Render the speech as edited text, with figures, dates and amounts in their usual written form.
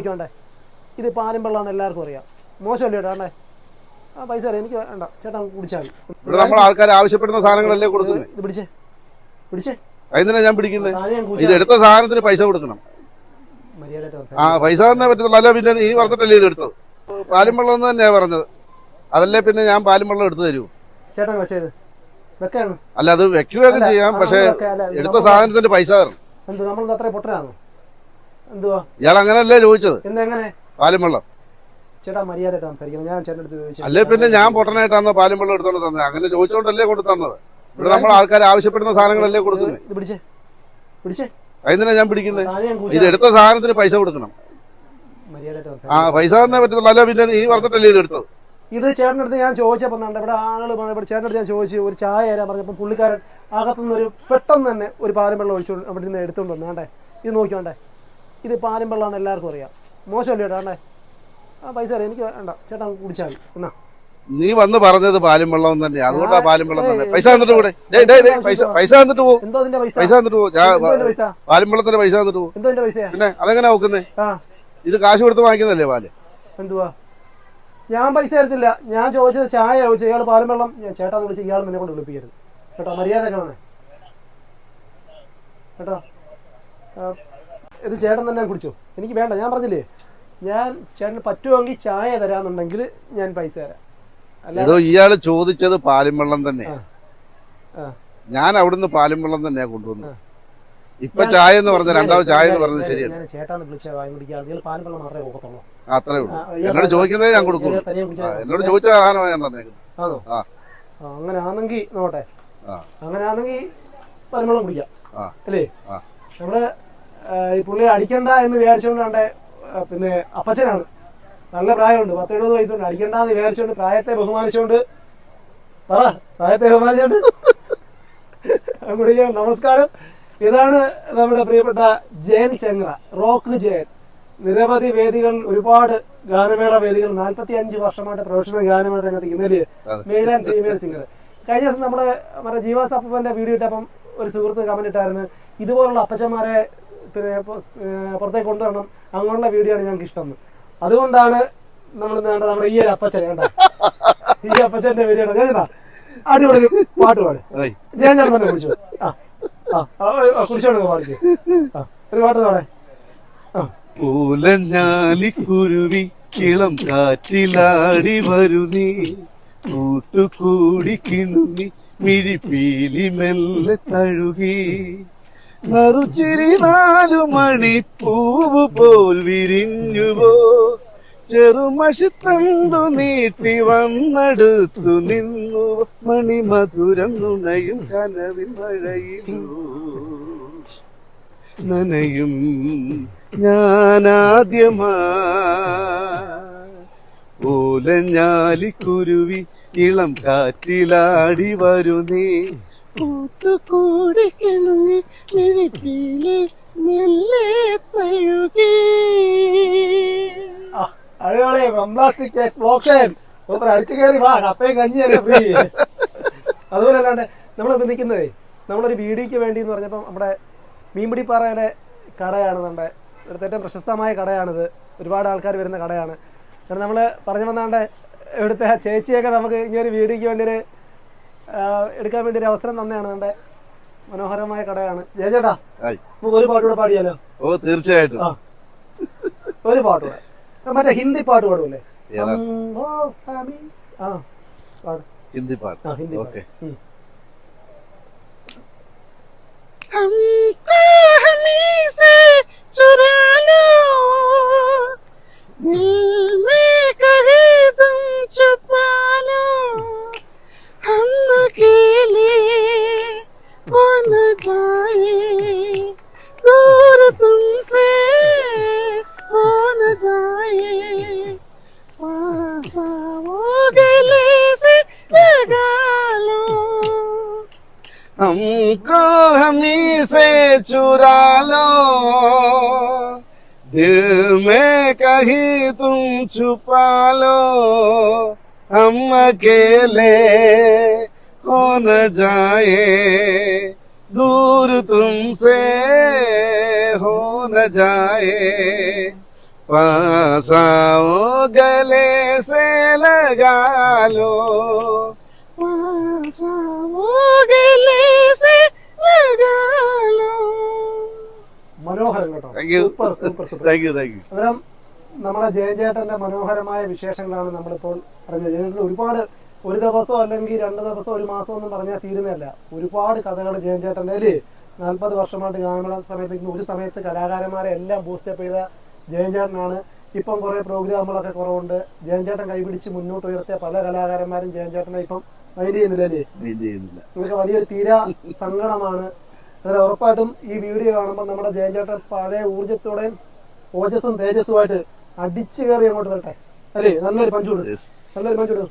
നോക്കിയോണ്ടേ ഇത് പാലും വെള്ളമാണെന്ന് എല്ലാവർക്കും അറിയാം. മോശമല്ലേ ചേട്ടാ? വേണ്ടേ? ആ പൈസ അറിയാം, എനിക്ക് വേണ്ട ചേട്ടാ, കുടിച്ചാൽ മതി. ഇവിടെ നമ്മൾ ആൾക്കാർ ആവശ്യപ്പെടുന്ന സാധനങ്ങളല്ലേ കൊടുക്കുന്നത്. ഇത് പിടിച്ചേ പിടിച്ചേ. അതിനാ ഞാൻ പിടിക്കുന്നത്. ഇത് എടുത്ത സാധനത്തിന് പൈസ കൊടുക്കണം. പൈസ തന്നേ പറ്റത്തുള്ളൂ. അല്ല പിന്നെ നീ പറഞ്ഞിട്ടല്ലേ ഇത് എടുത്തത്? പാലും വെള്ളം എന്ന് തന്നെയാ പറഞ്ഞത്. അതല്ലേ പിന്നെ ഞാൻ പാലും വെള്ളം എടുത്തു തരൂ. ചേട്ടാ വെച്ചത് വെക്കാണ്. അല്ല അത് വെക്കുകയൊക്കെ ചെയ്യാം, പക്ഷെ എടുത്ത സാധനത്തിന്റെ പൈസ തരണം. എന്ത് നമ്മൾ അത്ര പൊട്ടനാണോ? എന്തുവാ ഇയാൾ അങ്ങനല്ലേ ചോദിച്ചത്? എന്തെങ്ങനെ പാലും വെള്ളം? ചേട്ടാ മര്യാദ സംസാരിക്കണം. ഞാൻ ചേട്ടൻ്റെ അടുത്ത് അല്ലേ പിന്നെ ഞാൻ പൊട്ടനായിട്ടാണോ പാലും വെള്ളം എടുത്തോണ്ട് തന്നത്? അങ്ങനെ ചോദിച്ചോണ്ടല്ലേ കൊണ്ട് തന്നത്. ഇവിടെ നമ്മൾ ആൾക്കാർ ആവശ്യപ്പെടുന്ന സാധനങ്ങളല്ലേ കൊടുക്കുന്നത്. ഇത് പിടിച്ചേ പിടിച്ചേ. അതിനാ ഞാൻ പിടിക്കുന്നത്. ഇത് എടുത്ത സാധനത്തിന് പൈസ കൊടുക്കണം. പൈസ തന്നേ പറ്റത്തുള്ളൂ. അല്ല പിന്നെ നീ പറഞ്ഞിട്ടല്ലേ ഇത് എടുത്തത്? ഇത് ചേട്ടൻ്റെ അടുത്ത് ഞാൻ ചോദിച്ചപ്പോൾ ഇവിടെ ആളുകൾ ഇവിടെ ചേട്ടൻ്റെ അടുത്ത് ഞാൻ ചോദിച്ചു ഒരു ചായ തരാൻ പറഞ്ഞപ്പോൾ പുള്ളിക്കാരൻ അകത്തുനിന്ന് ഒരു പെട്ടെന്ന് തന്നെ ഒരു പാലും വെള്ളം ഒഴിച്ചു അവിടെ നിന്ന് എടുത്തുകൊണ്ട് വന്നു. വേണ്ടേ? ഇത് നോക്കിയോണ്ടേ ഇത് പാലും വെള്ളമാണെന്ന് എല്ലാവർക്കും അറിയാം. മോശമല്ലേ ചേട്ടാ? വേണ്ടേ? ആ പൈസ അറിയാം, എനിക്ക് വേണ്ട ചേട്ടാ, കുടിച്ചാൽ മതി. എന്നാ നീ വന്ന് പറഞ്ഞത് പാലും വെള്ളം തന്നെ, അതുകൊണ്ടാ പാലും വെള്ളം തന്നെ. പൈസ തന്നിട്ട് കൂടെ പൈസ തന്നിട്ട് പോകും. എന്തോ അതിന്റെ പൈസ? പൈസ തന്നിട്ട് പോകും. പാലും വെള്ളത്തിന്റെ പൈസ തന്നിട്ട് പോകും. എന്തോ പൈസ? പിന്നെ അതെങ്ങനെ നോക്കുന്നേ? ഇത് കാശ് കൊടുത്ത് വാങ്ങിക്കുന്നല്ലേ പാല്? എന്തുവാ ഞാൻ പൈസ തരത്തില്ല. ഞാൻ ചോദിച്ചത് ചായ ചോദിച്ചു. ഇയാൾ പാലും വെള്ളം ചേട്ടാ വിളിച്ച് ഇയാൾ എന്നെ കൊണ്ട് വിളിപ്പിക്കരുത് കേട്ടോ. മര്യാദക്കാണ് കേട്ടോ. ഇത് ചേട്ടൻ തന്നെ കുടിച്ചോ, എനിക്ക് വേണ്ട. ഞാൻ പറഞ്ഞില്ലേ, ഞാൻ ചേട്ടന് പറ്റുമെങ്കിൽ ചായ തരാന്നുണ്ടെങ്കിൽ ഞാൻ പൈസ തരാം. അല്ല ഇയാള് ചോദിച്ചത് പാലും വെള്ളം തന്നെ. ഞാൻ അവിടുന്ന് പാലും വെള്ളം തന്നെയാ കൊണ്ടുവന്നത്. ഇപ്പൊ ചായ എന്ന് പറഞ്ഞ രണ്ടാമത് ചായ എന്ന് പറഞ്ഞത് ശരിയല്ല. ചേട്ടാന്ന് വിളിച്ച വാങ്ങി കുടിക്കാതെ പാലും വെള്ളം മാത്രമേ പോകത്തുള്ളൂ. അത്രേ ഉള്ളൂ. എന്നോട് ചോദിക്കുന്നതേ ഞാൻ കൊടുക്കുള്ളൂ. എന്നോട് ചോദിച്ച സാധനമാണ് ഞാൻ തന്നേക്കുന്നത്. ആണോ? അങ്ങനെ ആണെങ്കിൽ നോട്ടെ. അങ്ങനെ ആണെങ്കിൽ പാലും വെള്ളം കുടിക്കാം അല്ലേ? നമ്മള് ഈ പുള്ളിയെ അടിക്കണ്ട എന്ന് വിചാരിച്ചുകൊണ്ടാണ്ട് പിന്നെ അപ്പച്ചനാണ്, നല്ല പ്രായമുണ്ട്, 10-70 വയസ്സുണ്ട്. അടിക്കണ്ടെന്ന് വിചാരിച്ചുകൊണ്ട് പ്രായത്തെ ബഹുമാനിച്ചുകൊണ്ട് കുടിക്കാം. നമസ്കാരം. ഇതാണ് നമ്മുടെ പ്രിയപ്പെട്ട ജയൻ ചെങ്ങറ, റോക്ക് ജയൻ. നിരവധി വേദികൾ, ഒരുപാട് ഗാനമേള വേദികൾ, 45 വർഷമായിട്ട് പ്രൊഫഷണൽ ഗാനമേള രംഗത്ത് ഇന്നലെ മെയിൽ ആൻഡ് ഫീമെയിൽ സിംഗർ. കഴിഞ്ഞ ദിവസം നമ്മുടെ ജീവാസ് അപ്പന്റെ വീഡിയോ ഇട്ടപ്പം ഒരു സുഹൃത്ത് കമന്റ് ഇട്ടായിരുന്നു, ഇതുപോലുള്ള അപ്പച്ചന്മാരെ പിന്നെ പുറത്തേക്ക് കൊണ്ടുവരണം, അങ്ങനെയുള്ള വീഡിയോ ആണ് ഞങ്ങൾക്ക് ഇഷ്ടം. അതുകൊണ്ടാണ് നമ്മൾ നമ്മുടെ ഈ ഒരു അപ്പച്ചനെ കണ്ട, ഈ അപ്പച്ചന്റെ വീഡിയോ അടിപൊളി ഒരു പാട്ട് പാട്. ജയൻ ചേട്ടൻ തന്നെ കുടിച്ചു. കുടിച്ചോണ്ട് പാടിച്ചു. ഒരു പാട്ട് പാടേ. പൂലഞ്ഞാലിക്കുരുവി കിളം കാറ്റിലാടി വരുന്നീ, കൂട്ടുകൂടി കിണുങ്ങി മിഴിപ്പീലി മെല്ലെ തഴുകി, നറുചിരി 4 മണിപ്പൂവ് പോൽ വിരിഞ്ഞുവോ, ചെറുമഷിത്തണ്ടു നീട്ടി വന്നെടുത്തു നിന്നു, മണിമധുരം നുണയും കനവിൻ മഴയിലോ നനയും ഞാനാദ്യമാ, പൂലഞ്ഞാലിക്കുരുവി ഇളം കാറ്റിലാടി വരുന്നേ, കൂട്ടുകൂടി കിണുങ്ങി മിഴിപ്പീലി മെല്ലെ തഴുകി. അടിപൊളി ഫാന്റാസ്റ്റിക് എക്സ്പ്ലോഷൻ. അടിച്ചു കയറി വാ, കപ്പയും കഞ്ഞിയല്ലേ ഫ്രീ. അതുപോലെ അല്ലാണ്ട് നമ്മളിപ്പോൾ നിൽക്കുന്നതേ നമ്മളൊരു വീഡിയോക്ക് വേണ്ടി എന്ന് പറഞ്ഞപ്പോൾ നമ്മുടെ മീൻപിടിപ്പാറയിലെ കടയാണ്, നമ്മുടെ ഇവിടുത്തെ ഏറ്റവും പ്രശസ്തമായ കടയാണിത്. ഒരുപാട് ആൾക്കാർ വരുന്ന കടയാണ്. കാരണം നമ്മൾ പറഞ്ഞു വന്നാണ്ട് ഇവിടുത്തെ ചേച്ചിയൊക്കെ നമുക്ക് ഇങ്ങനൊരു വീഡിയോക്ക് വേണ്ടി എടുക്കാൻ വേണ്ടി ഒരു അവസരം തന്നെയാണ്. നമ്മുടെ മനോഹരമായ കടയാണ്. ജയചേട്ടാ, നമുക്ക് ഒരു പാട്ടുകൂടെ പാടിയാലോ? ഓ തീർച്ചയായിട്ടും. ഒരു പാട്ടുകൂടെ, മറ്റേ ഹിന്ദി പാട്ട് പാടുമല്ലേ? ഹിന്ദി പാട്ട്. ഹിന്ദി ഓക്കെ. हमको हमी से चुरा लो, दिल में कहीं तुम छुपा लो, हम अकेले हो न जाए, दूर तुमसे हो न जाए, पास आओ गले से लगा लो, हमको हमी से चुरा लो, दिल में कहीं तुम छुपा लो, हम अकेले हो न जाए, दूर तुमसे हो न जाए, पास आओ गले से लगा लो पास आओ गले से लगा लो. മനോഹരം കേട്ടോ. Thank you super super super. Thank you thank you. അന്നേരം നമ്മുടെ ജയചേട്ടന്റെ മനോഹരമായ വിശേഷങ്ങളാണ് നമ്മളിപ്പോൾ പറഞ്ഞത്. ജയചേട്ടൻ ഒരുപാട്, ഒരു ദിവസം അല്ലെങ്കിൽ 2 ദിവസം, ഒരു മാസം ഒന്നും പറഞ്ഞാൽ തീരുന്നതല്ല. ഒരുപാട് കഥകൾ ജയചേട്ടന്റെ അല്ലേ. 40 വർഷമായിട്ട് ഗാനമേള സമയത്ത് ഒരു സമയത്ത് കലാകാരന്മാരെ എല്ലാം ബൂസ്റ്റപ്പ് ചെയ്ത ജയചേട്ടനാണ്. ഇപ്പം കുറെ പ്രോഗ്രാമുകളൊക്കെ കുറവുണ്ട്. ജയചേട്ടൻ കൈപിടിച്ച് മുന്നോട്ട് ഉയർത്തിയ പല കലാകാരന്മാരും ജയചേട്ടനെ ഇപ്പം മൈൻഡ് ചെയ്യുന്നില്ല അല്ലേ. നിങ്ങൾക്ക് വലിയൊരു തീരാ സങ്കടമാണ്. അന്നേരം ഉറപ്പായിട്ടും ഈ വീഡിയോ കാണുമ്പോൾ നമ്മുടെ ജയചേട്ടൻ പഴയ ഊർജത്തോടെയും ഓജസ്സും തേജസ്സുമായിട്ട് അടിച്ചു കയറി അങ്ങോട്ട് വരട്ടെ അല്ലേ. നല്ലൊരു പഞ്ചൂട്, നല്ലൊരു പഞ്ചൂട്.